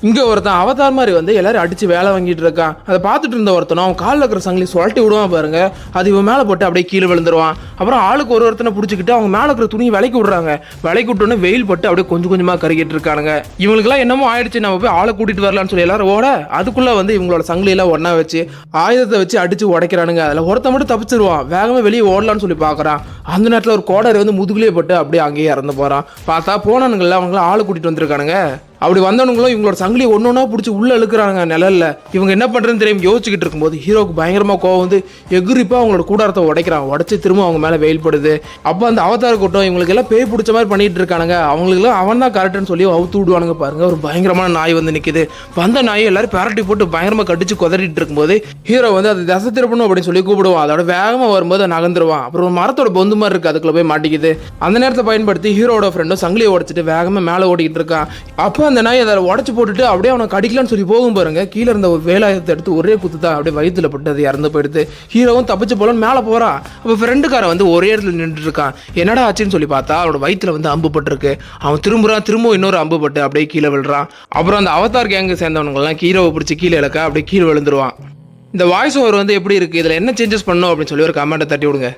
இங்க ஒருத்தன் அவதார் மாதிரி வந்து எல்லாரும் அடிச்சு வேலை வாங்கிட்டு இருக்கான். அதை பார்த்துட்டு இருந்த ஒருத்தனும் அவன் காலில் இருக்கிற சங்கிலி சுழட்டி விடுவான் பாருங்க. அது இவன் மேலே போட்டு அப்படியே கீழே விழுந்துருவான். அப்புறம் ஆளுக்கு ஒருத்தனை பிடிச்சிக்கிட்டு அவங்க மேலே இருக்கிற துணியை விலைக்கு விடுறாங்க. விலைக்கு விட்டோன்னே வெயில் பட்டு அப்படியே கொஞ்சம் கொஞ்சமாக கருகிட்டு இருக்கானுங்க. இவங்களுக்குலாம் என்னமோ ஆயிடுச்சு, நம்ம போய் ஆளை கூட்டிட்டு வரலான்னு சொல்லி எல்லாரும் ஓட அதுக்குள்ள வந்து இவங்களோட சங்கிலியெல்லாம் ஒன்னா வச்சு ஆயுதத்தை வச்சு அடிச்சு உடைக்கிறானுங்க. அதில் ஒருத்த மட்டும் தப்பிச்சிருவான். வேகமாக வெளியே ஓடலான்னு சொல்லி பார்க்குறான். அந்த நேரத்தில் ஒரு கோடாரி வந்து முதுகுலேயே பட்டு அப்படியே அங்கேயே இறந்து போகிறான். பார்த்தா போனானுங்கள அவங்களாம் ஆளை கூட்டிட்டு வந்திருக்கானுங்க. அப்படி வந்தவனுங்களும் இவங்களோட சங்கிலியை ஒன்னொன்னா பிடிச்சி உள்ள இழுக்கிறாங்க நிழல்ல. இவங்க என்ன பண்றதுன்னு தெரியும் யோசிச்சுக்கிட்டு இருக்கும்போது ஹீரோக்கு பயங்கரமா கோவம் வந்து எகிரிப்பா அவங்களோட கூடாரத்தை உடைக்கிறான். உடச்சி திரும்ப அவங்க மேல வெயில் படுது. அப்ப அந்த அவதார கூட்டம் இவங்களுக்கு எல்லாம் பேய் பிடிச்ச மாதிரி பண்ணிட்டு இருக்கானுங்க. அவங்களுக்கு அவன் தான் கரெக்ட்னு சொல்லி அவுத்து விடுவானுங்க பாருங்க. ஒரு பயங்கரமான நாய் வந்து நிக்குது. வந்த நாய் எல்லாரும் பரட்டி போட்டு பயங்கரமா கடிச்சு கொதறிட்டு இருக்கும்போது ஹீரோ வந்து அது தசை திருப்பணும் அப்படின்னு சொல்லி கூப்பிடுவான். அதோட வேகமா வரும்போது நகர்ந்துருவான். அப்புறம் ஒரு மரத்தோட பொந்து மாதிரி இருக்கு, அதுக்குள்ள போய் மாட்டிக்குது. அந்த நேரத்தை பயன்படுத்தி ஹீரோட ஃப்ரெண்டும் சங்கிலியை உடைச்சிட்டு வேகமா மேல ஓடிக்கிட்டு இருக்கான். அப்ப அந்த நாய் அதை உடச்சு போட்டுட்டு அப்படியே அவனை கடிக்கலான்னு சொல்லி போகும் பாருங்க. கீழே இருந்த ஒரு வேலாயத்தை எடுத்து ஒரே குத்து தான் அப்படியே வயிற்றுல பட்டு அது இறந்து போயிடுது. ஹீரோவும் தப்பிச்சு போலன்னு மேலே போறான். அப்போ ஃப்ரெண்டுக்காரன் வந்து ஒரே இடத்துல நின்றுட்டு இருக்கான். என்னடா ஆச்சுன்னு சொல்லி பார்த்தா அவனோட வயிற்றுல வந்து அம்பு பட்டிருக்கு. அவன் திரும்பவும் இன்னொரு அம்பு பட்டு அப்படியே கீழே விழுறான். அப்புறம் அந்த அவதார் கேங்கு சேர்ந்தவனுங்கெல்லாம் ஹீரோவை பிடிச்சி கீழே இழக்க அப்படியே கீழே விழுந்துருவான். இந்த வாய்ஸ் ஓவர் வந்து எப்படி இருக்கு, இதில் என்ன சேஞ்சஸ் பண்ணணும் அப்படின்னு சொல்லி ஒரு கமெண்ட்டை தட்டி விடுங்க.